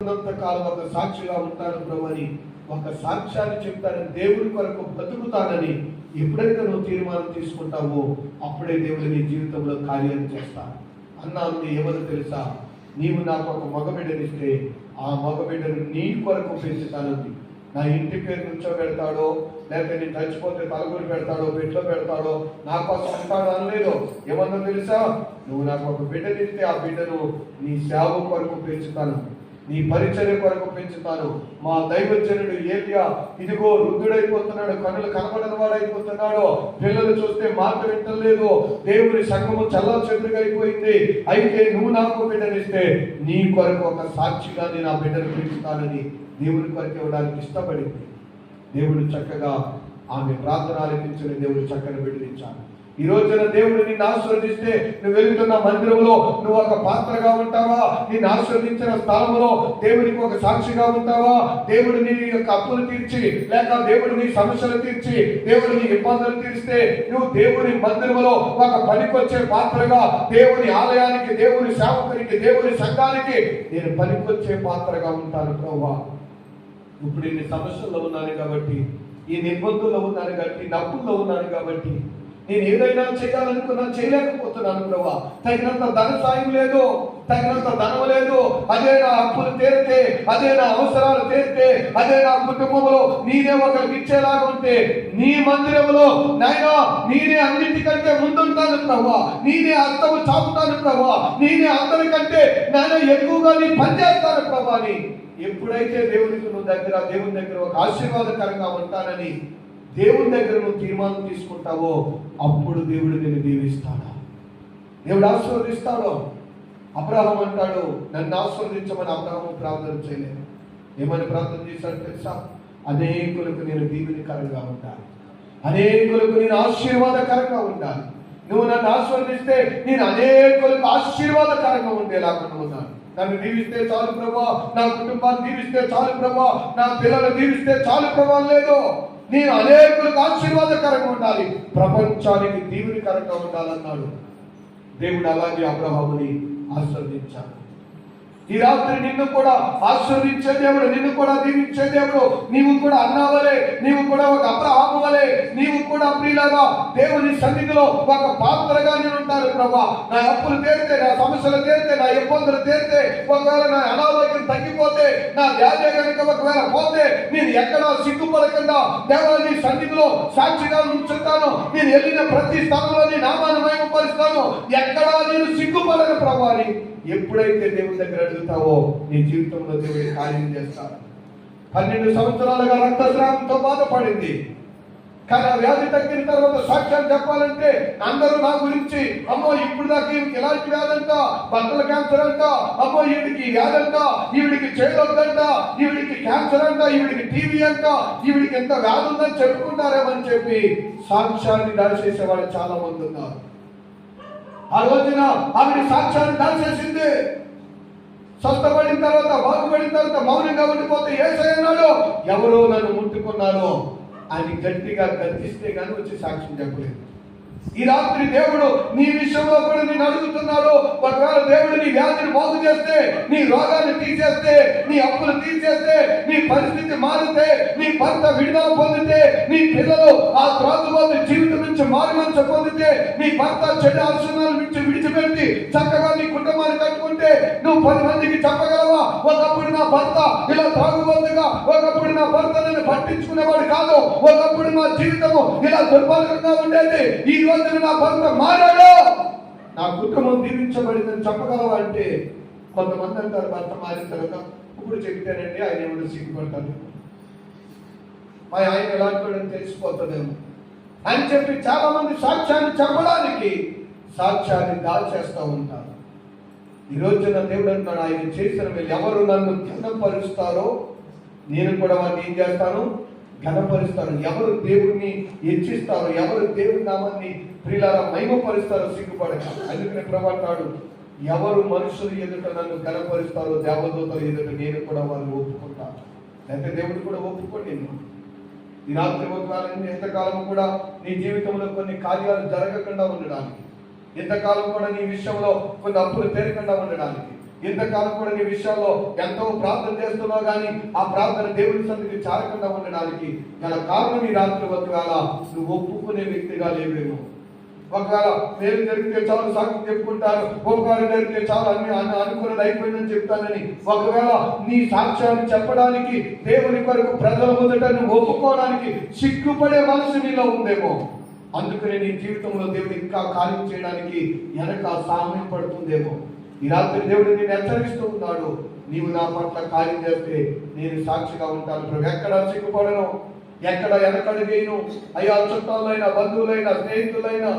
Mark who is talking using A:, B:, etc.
A: బ్రతుకున్నంత కాలం ఒక సాక్షిగా ఉంటాను ప్రభు అని, ఒక సాక్ష్యాన్ని చెప్తానని, దేవుడి కొరకు బ్రతుకుతానని ఎప్పుడైతే నువ్వు తీర్మానం తీసుకుంటావో అప్పుడే దేవుడు నీ జీవితంలో కార్యం చేస్తాను. అన్నాను ఏమని తెలుసా, నీవు నాకు ఒక మగబిడ్డనిస్తే ఆ మగబిడ్డను నీ కొరకు పెంచుతానంది. నా ఇంటి పేరు నుంచోబెడతాడో, లేకపోతే నేను చచ్చిపోతే తలగొని పెడతాడో, బెడ్లో పెడతాడో, నా కోసం ఉంటాడో అనలేదు. ఏమన్నా తెలుసా, నువ్వు నాకు ఒక బిడ్డనిస్తే ఆ బిడ్డను నీ సేవ కొరకు పెంచుతాను, నీ పరిచర్య కొరకు పెంచుతాను. మా దైవజనుడు ఏలియా ఇదిగో వృద్ధుడైపోతున్నాడు, కన్నులు కనబడని వాడైపోతున్నాడు, పిల్లలు చూస్తే మాట వింటలేదు, దేవుని సంఘము చల్లాచెదురుగా అయిపోయింది. అయితే నువ్వు నాకు బిడ్డనిస్తే నీ కొరకు ఒక సాక్షిగా నేను ఆ బిడ్డను పెంచుతానని దేవుని కొరకు ఇవ్వడానికి ఇష్టపడింది. దేవుడు చక్కగా ఆమె ప్రార్థన ఆలకించిన దేవుడు చక్కని బిడ్డనిచ్చాడు. ఈ రోజున దేవుడు నిన్ను ఆశీర్వదిస్తే నువ్వు వెళ్తున్న మందిరంలో నువ్వు ఒక పాత్రగా ఉంటావా? నిన్ను ఆశీర్వదించిన స్థలంలో దేవునికి ఒక సాక్షిగా ఉంటావా? దేవుడు నీ యొక్క అప్పులు తీర్చి, లేక దేవుడు నీ సమస్యలు తీర్చి, దేవుడు నీ ఇబ్బందులు తీరిస్తే నువ్వు దేవుని మందిరంలో ఒక పనికొచ్చే పాత్రగా, దేవుని ఆలయానికి, దేవుని సేవకునికి, దేవుని సంఘానికి నేను పనికొచ్చే పాత్రగా ఉంటాను ప్రభువా. ఇప్పుడు ఇన్ని సమస్యల్లో ఉన్నాను కాబట్టి, ఈ నిబంధనలో ఉన్నాను కాబట్టి, నప్పుల్లో ఉన్నాను కాబట్టి నేను ఏదైనా చేయాలనుకున్నా చేయలేకపోతున్నాను ప్రభా. తగినంత ధన సాయం లేదు, తగినంత ధనం లేదు. అదే నా అప్పులు తీరితే, అదే నా అవసరాలు తీరితే, అదే నా కుటుంబంలో నేనే ఒకరికి ఇచ్చేలాగా ఉంటే నీ మందిరంలో నాయనా నేనే అన్నింటికంటే ముందుంటాను ప్రభా. నేనే అర్థము చాపుతాను ప్రభా. నేనే అందరికంటే నాయన ఎక్కువగా నీ పనిచేస్తాను ప్రభా అని ఎప్పుడైతే దేవునికి నువ్వు దేవుని దగ్గర ఒక ఆశీర్వాదకరంగా ఉంటానని దేవుని దగ్గర నువ్వు తీర్మానం తీసుకుంటావో అప్పుడు దేవుడు నిన్ను దీవిస్తాడు, దేవుడు ఆశీర్వదిస్తాడు. అబ్రహాము అంటాడు, నన్ను ఆశీర్వదించమని అబ్రహాము ప్రార్థన చేయలేదు. ఏమని ప్రార్థన చేశాడు తెలుసా? అనేకులకు నేను దీవెనకరంగా ఉంటాను, అనేకులకు నేను ఆశీర్వాదకరంగా ఉంటాను. నువ్వు నన్ను ఆశీర్వదిస్తే నేను అనేకులకు ఆశీర్వాదకరంగా ఉండేలాగా ఉన్నాను. నన్ను దీవిస్తే చాలు ప్రభా, నా కుటుంబాన్ని దీవిస్తే చాలు ప్రభా, నా పిల్లలు దీవిస్తే చాలు ప్రభా లేదు. నేను అనేకులకు ఆశీర్వాదకరంగా ఉండాలి, ప్రపంచానికి దీవెనకరంగా ఉండాలన్నాడు దేవుడు. అలాగే అబ్రహాముని ఆశీర్వదించాడు. ఈ రాత్రి నిన్ను కూడా ఆశీర్వదించే దేవుడు, నిన్ను కూడా దీవించే దేవుడు. నీవు కూడా అన్నావలే, నీవు కూడా ఒక అబ్రహాము వలే, నీవు కూడా ప్రియులారా దేవుని సన్నిధిలో ఒక పాత్రగా నేను ఉంటాను ప్రభా. నా అప్పులు తీరితే, నా సమస్యలు తీరితే, నా ఇబ్బందులు తీరితే, ఒకవేళ నా అనారోగ్యం తగ్గిపోతే, నా వ్యాధి కనుక ఒకవేళ పోతే నేను ఎక్కడా సిగ్గుపడకుండా దేవుని సన్నిధిలో సాక్షిగా ఉంచుతాను. నేను వెళ్ళిన ప్రతి స్థలంలో నీ నామాన్ని మహిమపరుస్తాను, ఎక్కడా నేను సిగ్గుపడను ప్రభా అని ఎప్పుడైతే దేవుని దగ్గర అడుగుతావో నీ జీవితంలో దేవుడి కార్యం చేస్తాడు. 12 సంవత్సరాలుగా రక్తస్రావంతో బాధపడింది, కానీ ఆ వ్యాధి తగ్గిన తర్వాత సాక్ష్యాలు చెప్పాలంటే అందరూ నా గురించి, అమ్మో ఇప్పుడు దాకా ఈవిడికి ఎలాంటి వ్యాధి అంట, బట్టల క్యాన్సర్ అంట, అమ్మో ఈవిడికి వ్యాధి అంట, ఈవిడికి చేయొద్దంట, ఈవిడికి క్యాన్సర్ అంట, ఈవిడికి టీవీ అంట, ఈవిడికి ఎంత వ్యాధి ఉందని చెప్పుకుంటారేమని చెప్పి సాక్ష్యాన్ని దాచేసేవాళ్ళు చాలా మంది ఉన్నారు. ఆ రోజున ఆవిడ సాక్ష్యాన్ని దాచేసింది. స్వస్థపడిన తర్వాత, బాగుపడిన తర్వాత మౌనంగా ఉండిపోతే యేసయ్య అన్నాడు, ఎవరో నన్ను ముట్టుకున్నారో అని గట్టిగా గర్జిస్తే కానీ వచ్చి సాక్ష్యం చెప్పలేదు. ఈ రాత్రి దేవుడు నీ విషయంలో కూడా నేను అడుగుతున్నాడు. ఒకవేళ దేవుడు నీ వ్యాధిని బాగు చేస్తే, నీ రోగాన్ని తీసేస్తే, నీ అప్పులు తీసేస్తే, నీ పరిస్థితి మారితే, నీ భర్త విడుదల పొందితే, నీ పిల్లలు ఆ త్రాగుబోతు జీవితం నుంచి మారుమనసు పొందితే, నీ భర్త చెడు ఆలోచనల నుంచి విడిచిపెట్టి చక్కగా నీ కుటుంబాన్ని కట్టుకుంటే నువ్వు 10 మందికి చెప్పగలవా? ఒకప్పుడు నా భర్త ఇలా త్రాగుబోతుగా, ఒకప్పుడు నా భర్త నన్ను పట్టించుకునేవాడు కాదు, ఒకప్పుడు నా జీవితము ఇలా దుర్భరంగా ఉండేది, ఈ రోజు నా భర్త మారాడు, నా కుటుంబం దీవించబడిందని చెప్పగలవా అంటే కొంతమంది అంటారు, భర్త మారిన తర్వాత ఇప్పుడు చెప్తానండి ఆయన ఏమైనా సిగ్గుపడతాను, మా ఆయన ఎలాంటి వాడని తెలిసిపోతుందేమో అని చెప్పి చాలా మంది సాక్ష్యాన్ని చెప్పడానికి సాక్ష్యాన్ని దాచేస్తూ ఉంటారు. ఈ రోజున దేవుడు అంటున్నాడు, ఆయన చేసిన వీళ్ళు ఎవరు నన్ను ఘనపరుస్తారో నేను కూడా వారిని ఏం చేస్తాను, ఘనపరుస్తాను. ఎవరు దేవుణ్ణి హెచ్చిస్తారో, ఎవరు దేవుని నామాన్ని ప్రియులారా మహిమపరుస్తారో సిగ్గుపడక. అందుకని ప్రభు అంటాడు, ఎవరు మనుషులు ఎదుట నన్ను ఘనపరుస్తారో దేవదూతల ఎదుట నేను కూడా వారిని ఒప్పుకుంటాను. అయితే దేవుడు కూడా ఒప్పుకోండి. ఈ రాత్రి ఎంతకాలం కూడా నీ జీవితంలో కొన్ని కార్యాలు జరగకుండా ఉండడానికి, ఎంతకాలం కూడా నీ విషయంలో కొన్ని అప్పులు తీరకుండా ఉండడానికి, ఇంతకాలం కూడా నీ విషయాల్లో ఎంతో ప్రార్థన చేస్తున్నావు కానీ ఆ ప్రార్థన దేవుని సన్నిధికి చాలకుండా ఉండడానికి గల కారణం ఈ రాత్రి ఒకవేళ నువ్వు ఒప్పుకునే వ్యక్తిగా లేవేమో. ఒకవేళ మేలు జరిగితే చాలు సాక్షి చెప్పుకుంటారు, ఉపకారం జరిగితే చాలు అన్ని అనుకున్నది అయిపోయిందని చెప్తానని ఒకవేళ నీ సాక్ష్యాన్ని చెప్పడానికి దేవుని కొరకు ప్రజల ముందట నువ్వు ఒప్పుకోవడానికి సిగ్గుపడే మనసు నీలో ఉందేమో. అందుకని నీ జీవితంలో దేవుడు ఇంకా కార్యం చేయడానికి వెనక సహాయం పడుతుందేమో. ఈ రాత్రి దేవుడు నేను హెచ్చరిస్తూ ఉన్నాడు, నీవు నా పట్ల కార్యం చేస్తే నేను సాక్షిగా ఉంటాను ప్రభు. ఎక్కడ సిగ్గుపడను, ఎక్కడ వెనకడుగేను. అయ్యా చుట్టాలైనా బంధువులైనా స్నేహితులైనా